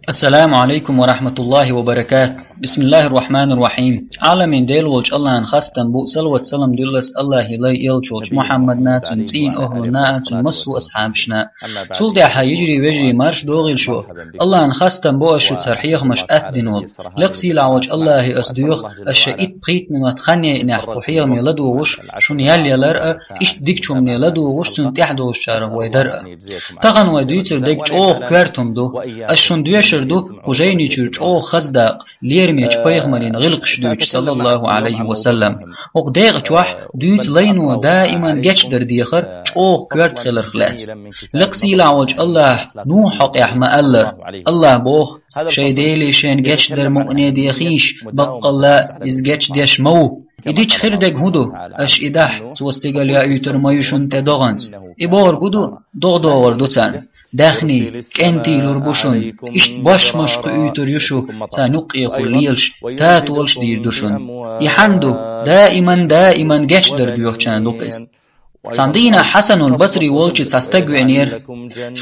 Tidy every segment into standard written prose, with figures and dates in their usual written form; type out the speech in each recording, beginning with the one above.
السلام عليكم ورحمة الله وبركاته. بسم الله الرحمن الرحيم. عالمين ديل وجه الله خاستن بو صلوات سلام دلس الله لا يلجوج محمد ناتن تين أهل ناتن مسو أصحابشنا تول دي يجري وجري مارش دوغيل شو الله خاستن بو أشو ترحيخ مش أتدنول لقسي لعوج الله أصديوخ الشئيت بقيت من وتخني إن أحطوحيه من يلدو وش شون يالي لرأ إش ديكشو من يلدو وش تنتحدو الشارع ويدرأ تغن ويدويتر ديك أوه كوارتم دو الشون دويشر دو قجيني چرچ أو خزداق ليرميج بيغمرين غلقش دوش صلى الله عليه وسلم وقديق چوح دويت لينو دائما جيش در ديخر أو كوارت خلر خلات لقسي لعوج الله نو حق يحمى الله بوخ شي ديلي شين جيش در مؤني ديخيش بق الله إز جيش ديش مو إديش خير دق هدو أش إداح توستيقل يا يوتر ما يشون تدغنز إبار قدو دغدور دوتان داخني كنتي لربوشون إشت باش مشق يوتر يشو تانوق يقوليلش تاتولش دير دوشون يحندو دائما جيش در ديوخشان دوقيس صندينا حسن البصري والشي تستقوينير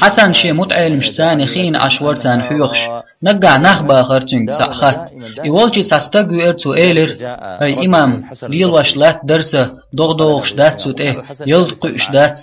حسن شي متعلم شتان خين عشور تان حيوخش نقع نخبا خرطنك سأخات والشي تستقوير تو إيلر أي إمام ليل وشلات درسه دغدوغش دات سوت إيه يلقش دات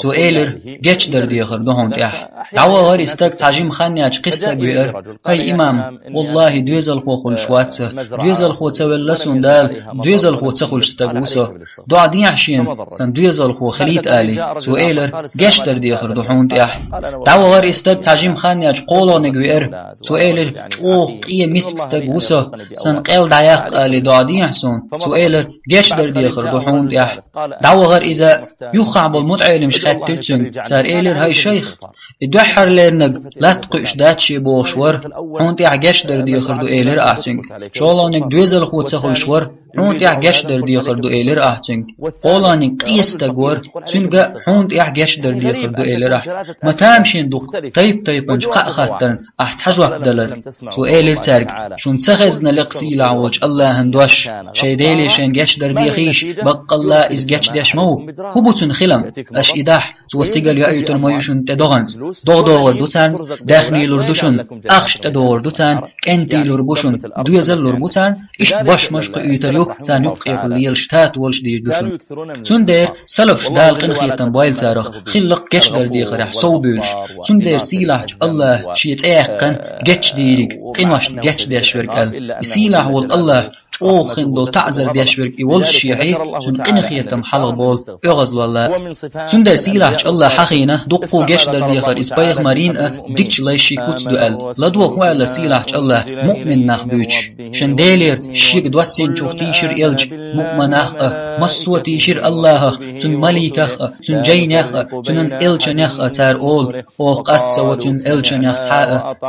تو إيلر جيش در ديخر دوهم تيح دعوة غير استق تعجيم خاني اج قستقوير أي إمام والله دويزل خو خلشوات دويزل خو تولسون دال دويزل خو تخل استقوسه دعا ديحشين سن دويزل خو خليت آلي تو إيلر جيش در ديخر دوحون تيح دعوة غير استق تعجيم خاني اج قولو نقوير تو إيلر چو قية مسك استقوسه سن قيل دعيق آلي دعا ديحسون تو إيلر جيش در ديخر دوحون تيح دعوة غير إذا يخعب المتعلم شخات تلتن سار إيلر هاي شيخ الدحر ليرنق لا تقش داتشي بوشور حون تيح جيش در ديخر دو إيلر أحتنك شولانك دويزل خود سخل شور حون تيح جيش در ديخر دو إيلر أحتنك قولانك قيس تقور سنقا حون تيح جيش در ديخر دو إيلر أحت ما تامشين دوق طيب انج قاق خاترن أحت حجوك دلر تو إيلر تارق شون تخزن لقسي لعوج الله هندوش شيديلي شين جيش در ديخيش بق الله إز جيش ديش مو هبوتن خلم أش إداح توستيقل يأيوتر ما يشون تدغنز دغدور دوتان داخني لردوشن أخش تدور دوتان كنتي لربوشن دويزل لربوتان إشت باش مشق يتريو تان يبقى كل شتات ولش دير دوشن تون دير سلف دال قنخيتن بايل تارخ خلق جش در ديخرح صوبولش تون دير سيلاح الله شيت ايقن جش ديريك قنوش جش ديش ورقل سيلاح والله او خندو تعزر ديشورك يول الشيعي سن قنخيتم حلق بول يغزل الله سن در سيلاح الله حقينا دقو جيش در ديخر اسبايغ مارين ديكش ليشي كوتس دوال لدو خوال سيلاح الله مؤمن نخبوش شن ديلير شيك دوسين شوف تيشر إلج مؤمناخ مصوة تيشر الله سن مليكاخ سن جيناخ سن إلجناخ تار أول أو قصة وتن إلجناخ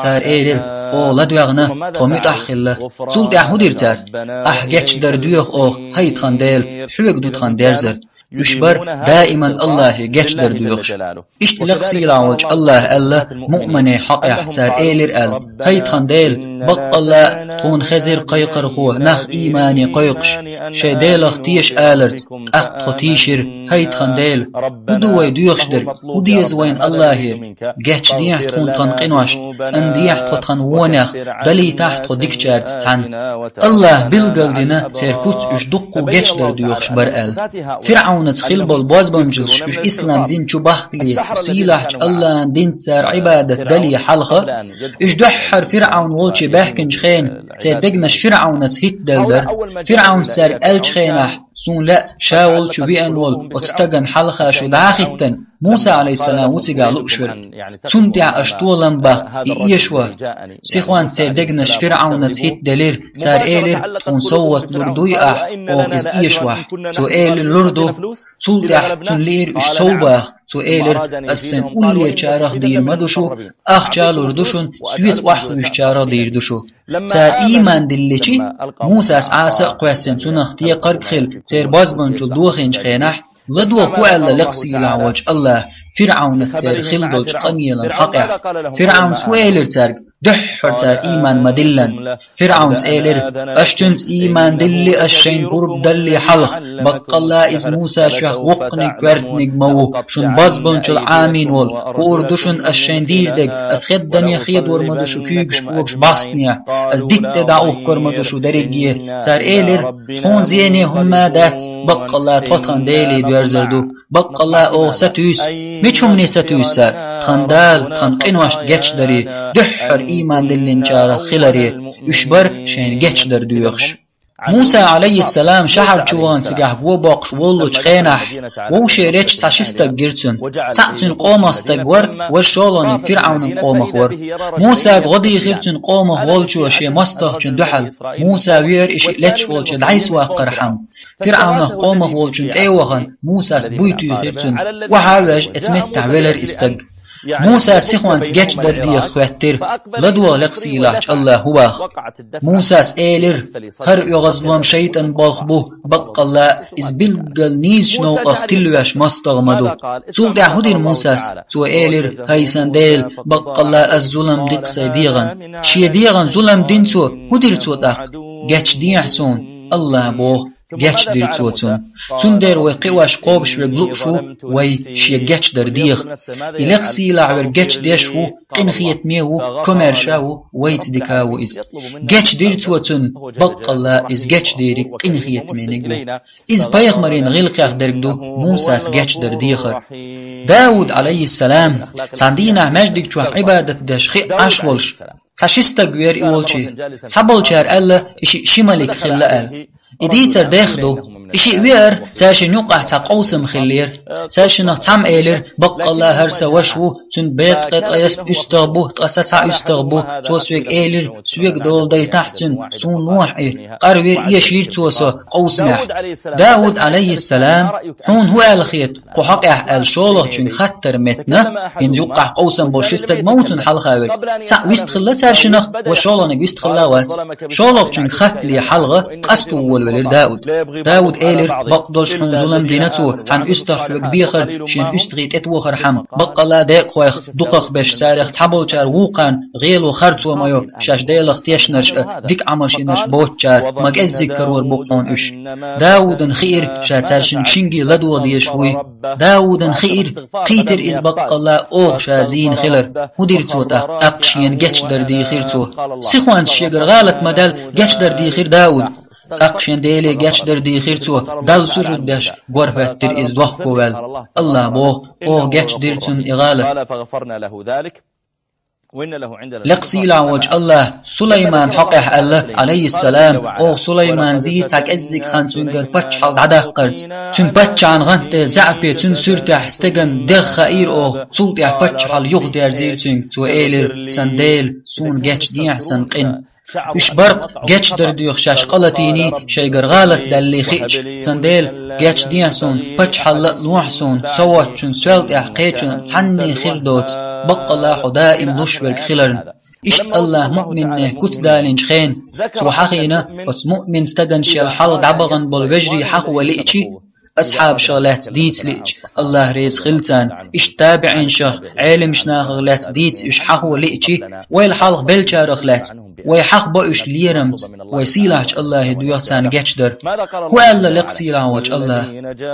تار إيرل أو لدوغنا طميت أحخل سلط أحودير تار أحجتش در دوخ أو هيت خانديل حوك دوت خانديرزر يشبر دائما الله جتش در دوخش إشت لقسي لعوج الله مؤمن حق يحتار إيلر هيت خانديل بق الله تون خزر قيقر خو نخ إيماني قيقش شيديل اختيش آلرت أخ تيشر هيت خانديل ودوي دوخش در وديز وين الله جتش ديح تكون تنقنوش تن ديح تخن ونخ دلي تحت ديكشارت تن الله بالقل دينا تيركوت اش دقو جتش در دوخش بر فرعون تخيل بالباز بمجلش اش إسلام دين شو بحقلي سيلاح الله دين تار عبادة دلي حلقة اش دحر فرعون والشي بحكنش خين تيدقنش فرعون هيت دلدر فرعون سار ألش خينح سون لا شاول شو بيان وول وتستغن حلقة شو داخيتن موسى عليه السلام وتقع لقشور تنتع أشطولا باق إيشوا سيخوان تيدقنش فرعون هيت دلير تار إيلر تون صوت لردوي أو إز إيشوا تو إيلر لردو تلتع تنلير إش صوباق تو إيلر السن أولي چارخ دير مدوشو أخ چالور دوشون سويت وحوش چارخ دير دوشو تار إيمان دلچي موسى عاسق قواسن تنختي قرب خل تير بازبن شو دوخنج خينح لدو قوال لقسي لعوج الله فرعون تير خلدوج قميلا حقع فرعون سويلر تارق دحر تار إيمان مدلن فرعون سئلر أشتنز إيمان دلي أشين برب دلي حلق بق الله إز موسى شخ وقنك ورتنك مو شن بازبن شل عامين وال فوردشن أشين ديردك أس خدني خيد ورمدشو كيكش بوكش باستنيا أس ديت دعوه كرمدشو درجيه تار إيلر خون زيني هما دات بق الله تطن ديلي دوارزردو بق الله أو ستوس ميشمني ستوس سار خندال خنقنواش جتش دري دحر إيمان دلين شار خلري يشبر شين جتش در دويخش موسى عليه السلام شهر جوان سجح وباقش والله خينح وشيرش تشستك جرتن سأتن قوم استجور والشالان فرعون قوم خور موسى غدي غيرتن قوم والجو شيء مستهجن دحل موسى وير إشي لتش والج العيس وقرحم فرعون قوم والجن تيوهن موسى بيتو غيرتن وحاوج اتمتع ولر استج موسى سيخوانس جيش دردي خواتر لدوا لقسي لاج الله هو موسى سئلر هر يغزلهم شيطان بالخبو بق الله إز بلغل نيز شنو اختلوش مستغمدو سوق دعهدين موسى سئلر هايسان ديل بق الله الظلم ديق سيديغن شي ديغن ظلم دين سو هدير سو داق جيش ديحسون الله بوه جاتش دير توتون سندر وقواش قوبش وقلقشو وي شي جاتش در ديغ إلقسي لعور جاتش ديشو قنخيت ميهو كوميرشاو ويت ديكاو إز جاتش دير توتون بق الله إز جاتش ديري قنخيت مينيقو إز بايغمرين غلقاق درقدو موساس جاتش در ديغر داود عليه السلام ساندينا مجدك جوح عبادة داش خي عشولش خشيستا قوير إولشي حبول شار ألا إشي شمالك خلال إديتر داخدو إشي وير ساشي نوقع تقوسم خلير ساشي نختم إيلر بق الله هرسا وشو تن بيست قط أيس استغبو تقسطع استغبو توسويك إيلر سويك دول داي تحتن سون نوح إيه قروير إيشير توسو قوسمح داود عليه السلام هون هو الخيط قحق الشولة چون خطر متنا إن يوقع قوسم بوشيستك موتن حلقاوير سا ويستخلا تارشنخ وشولانك ويستخلاوات شولة چون خط لي حلقة قستو والولير داود إيلر بقدلش حن ظلم دينتو حن استحلق بيخر شين استغيت اتوخر حم بقلا ديق خويخ دقخ بش تاريخ تحبوچار ووقان غيل وخرط ومايو شاش ديلخ تيشنش ديك عمشينش بوچار مجز ذكرور بقون اش داود خير شاتارشن شنجي لدو ديشوي داود خير قيتر إز بقلا اوغ شازين خلر وديرتو تا اقشين جتش در دي خيرتو سيخوان شيگر غالت مدل جتش در دي خير داود أقشن ديلي جاتش در دي خيرتو دال سجود داش غرفة تر إز دوخ كوال الله بوغ أو جاتش ديرتن إغالة فغفرنا له ذلك وإن له عندنا لقسي لعوج الله سليمان حقه الله عليه السلام أو سليمان زي تاك أزيك خان تنقر بچ حال عداق قرد تن بچ عن غنت زعبه تن سرتح استغن دغ خير أو سلطح بچ حال يخ دير زير تن تو إيلر سنديل سون جاتش ديح سنقن إش برق جاتش در ديوخ شاش قلتيني شيگر غالت دالي خيج سنديل جاتش ديحسون بچ حلق لوحسون سوات چون سوالت احقيچون تعني خلدوت بق الله دائم نشبرك خلرن إش الله مؤمن كت دالين خين سو حقينا وت مؤمن استغن شي الحال دبغن بالوجري حق وليچي أصحاب شغلات ديت ليج الله ريز خلتان إش تابعين شخ عالم شناخ غلات ديت إش حق وليچي ويل حلق بلچار غلات ويحق بأش ليرمت ويسيلعج الله دويختان جاتش در وألا لقسيلعوج الله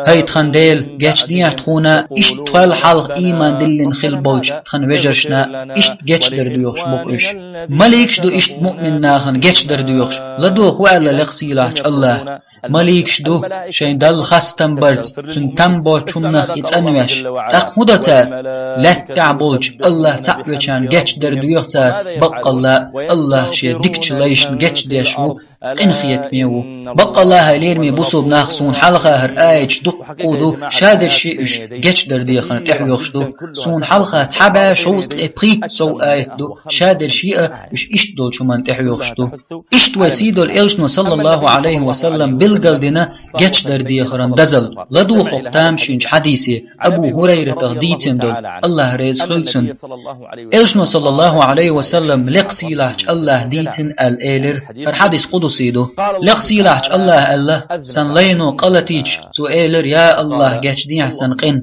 هاي تخنديل جاتش ديع تخونا إش طوال حلق إيمان دلين خل بوج خن وجرشنا إش جاتش در دويخش بقش مليكش دو إش مؤمن ناخن جاتش در دويخش لدوخ وألا لقسيلعج الله مليكش دو شين دل خستم برد سن تنبو چمنخ إتنوش تق مدتا لا تعبوج الله تعبوشان جاتش در دويختان بق الله شي ديكش ليش جاتش ديشو قنخيت ميو بق الله ليرمي بوصوب ناخسون حلقة هر آيج دق قودو شادر شي اش جاتش در ديخن تحويخشدو سون حلقة تحبا شوست ابري سو آيت دو شادر شي اش اشتدو شمان تحويخشدو اشتو سيدو الالشنو صلى الله عليه وسلم بالقلدنا جاتش در ديخران دزل لدو خقتام شنج حديثي أبو هريرة تغديتن دول الله ريز خلصن الشنو صلى الله عليه وسلم لقسي لحج الله ديتن الالر الحديث قدسي دو لقسي لحج الله سن لينو قلتيج سؤالر يا الله جاتش دي حسن قن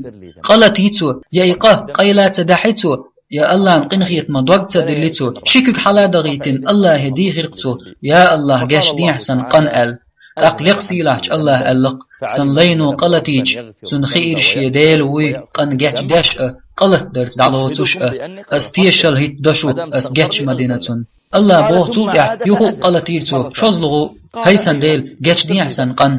قلتيتو يا إيقا قيلات دحيتو يا الله قنخيت ما دوقت دلتو شكك حلا دغيتن الله هدي خرقتو يا الله جاش دي حسن قنقل أقلق سيلاج الله ألق سنلينو قلتيج سن خير شيديل وي قن جاش داش قلت درس دعلوتوش استيشل هيت دشو اس جاش مدينة الله بوه تولع يخو قلتيرتو شوزلغو هيسن ديل جاش دي حسن قن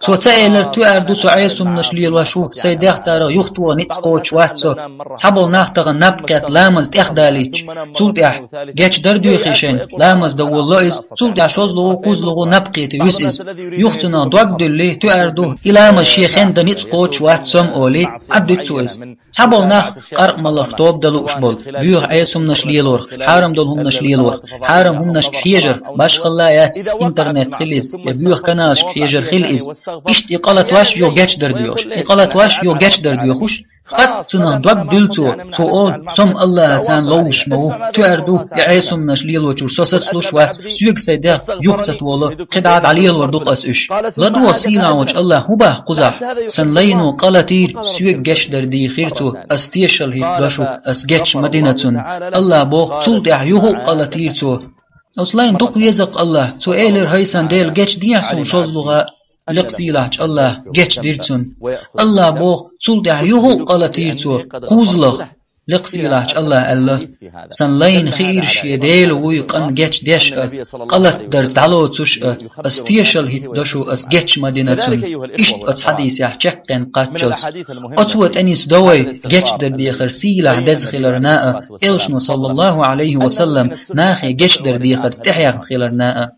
سو تأيلر تو أردو سعيسو منشليل وشو سيداخ تارا يختو نتقوش واتسو تحبو ناختغ نبكت لامز تخداليج تولع جاش دردو يخيشين لامز دو واللئز تولع شوزلغو قوزلغو نبقيت يسئز يختنا دوك دلي تو أردو إلام الشيخين دا نتقوش واتسوم أولي عدو تسوئز تحبو ناخ قرق ملخ توب دلو أشبول بيوح عيسو منشليل ورخ حارم دلهم نشليل ورخ حارم هم نشك حيجر باش خلايات انترنت خليز يبيوخ كناش حيجر خليز إشت إقالة واش يو جاتش درديوش إقالة واش يو جاتش درديوخوش فقط سنا دوك دلتو تو أول سم الله تان لوش مو تو أردو يعيسم نشليل وشور سوست لوش وات سيوك سيدا يوختت والله قدعت عليه الوردوق أسئش لدو وصيلا وش الله هبا قزح سن لينو قالتير سيوك جاتش دردي خيرتو استيشل هيداشو اس جاتش مدينة الله بو سلطع يهو قالتير تو أصلاين دوق يزق الله تو إيلر هيسان ديل جاتش ديحسون شوزلغا لقسيلاج الله جاتش ديرتون الله بو سلطع يهو قالتيرتو قوزلغ لقسيلاج الله سنلين خير شيديل ويقن جاتش ديش قالت در دعلو تش استيشل هيت دشو اس جاتش مدينة إشت أتحديث يحجقن قاتشلس أتوت أنيس دوي جاتش در ديخر سيلاح دزخلرناء إلشن صلى الله عليه وسلم ناخي جاتش در ديخر تحيق خلرناء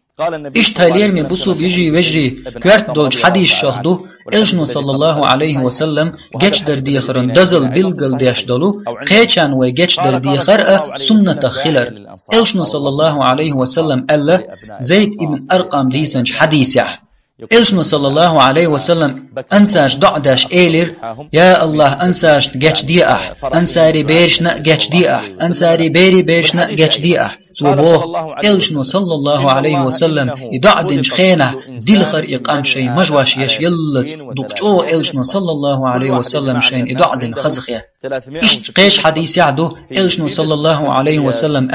إشت هالير من بسو بيجي وجري كوارت دوج حديث شاهدو إلشنو صلى الله عليه وسلم جاتش در ديخرن دزل بلغل ديش دلو قيچان و جاتش در ديخر سنة خلر إلشنو صلى الله عليه وسلم ألا زيد ابن أرقام ديسنج حديث يح إلشنو صلى الله عليه وسلم أنساش دعداش إيلر يا الله أنساش جاتش دي أح أنساري بيرشنا جاتش دي أح أنساري بيرشنا جاتش دي أح توبوه إلشنو صلى الله عليه وسلم يدعدنش خينه دل خريق أم شيء مجواش يش يلت دقشو إلشنو صلى الله عليه وسلم شين يدعدن خزخيه إيش قيش حديث يعدو إلشنو صلى الله عليه وسلم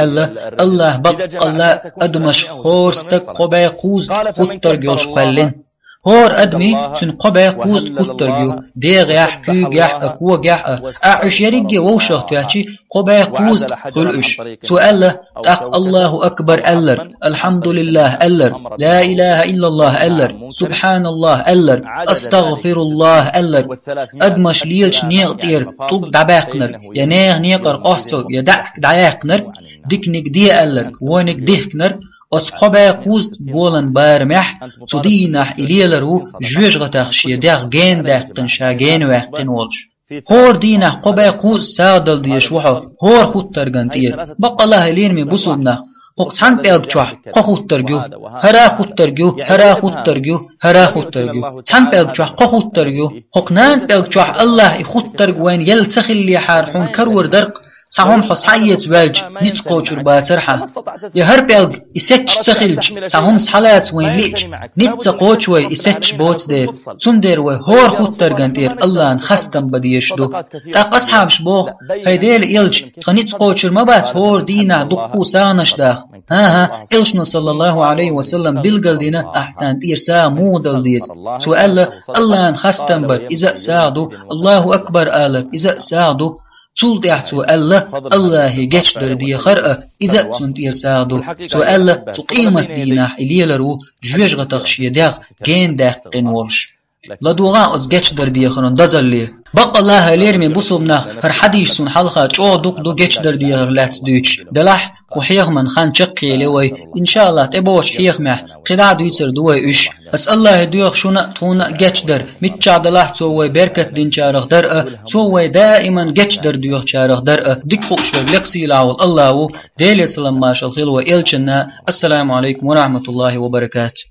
الله بق الله أدمش خورستك قبا قوز خطر جوش قلن هور أدمي سن قبا قوز خطرجو ديغ يح كو يح أكو يح أعش يرجي ووشخ تياتي قبا قوز خلقش سؤال تق الله أكبر ألر الحمد لله ألر لا إله إلا الله ألر سبحان الله ألر أستغفر الله ألر أدمش ليلش نيغتير طب دباقنر ينيغ نيقر قحصو يدعك دعاقنر ديكنك دي ألر وانك ديكنر أصحابه قوز بولن بارمح تدينح إليلرو جوجغتخ شيداغ جين داقتن شاگين وقتن ولش هور دينح قبا قوز سادل ديشوحو هور خود ترگنتير بق الله لين من بسودنا وقتحان بيلقشوح قخود ترگو هرا خود ترگو هرا خود ترگو هرا خود ترگو تحان بيلقشوح قخود ترگو حقنان بيلقشوح الله خود ترگوين يلتخل حارحون كرور درق سهم حصية واج نتقو شربات سرحة يهرب يلق يسكش تخلج سهم سحلات وين ليج نتقو شوي يسكش بوت دير سندر وهور خود ترغنتير الله خستم بديشدو تاق أصحابش بوغ هيديل إلج خنتقو شرمبات هور دينا دقو سانش داخ ها إلشنا صلى الله عليه وسلم بالقل دينا أحسان تير سا مودل ديس سؤال الله خستم بد إذا ساعدو الله أكبر آلك إذا ساعدو سلطعتو الله جاتش در دي خرأة إذا تنتير ساعدو سؤال تقيمة ديناح إليلرو جوج غتخشي داغ جين داغ قنولش لدوغا از جاتش در دي خرن دزل لي بق الله لير من بصوبنا هر حديش سن حلقة چو دو جاتش در دي غرلات دوش دلح قحيغ من خان چقي لوي إن شاء الله تبوش حيغ مح قدع دويتر دوي اش أس الله دوغ شونا تونا جاتش در متشع دلح تووي بركت دين چارغ در تووي دائما جاتش در دوغ چارغ در ديك خوش لقسي لعول الله ديل سلام ما شال خيل وإلچنا السلام عليكم ورحمة الله وبركاته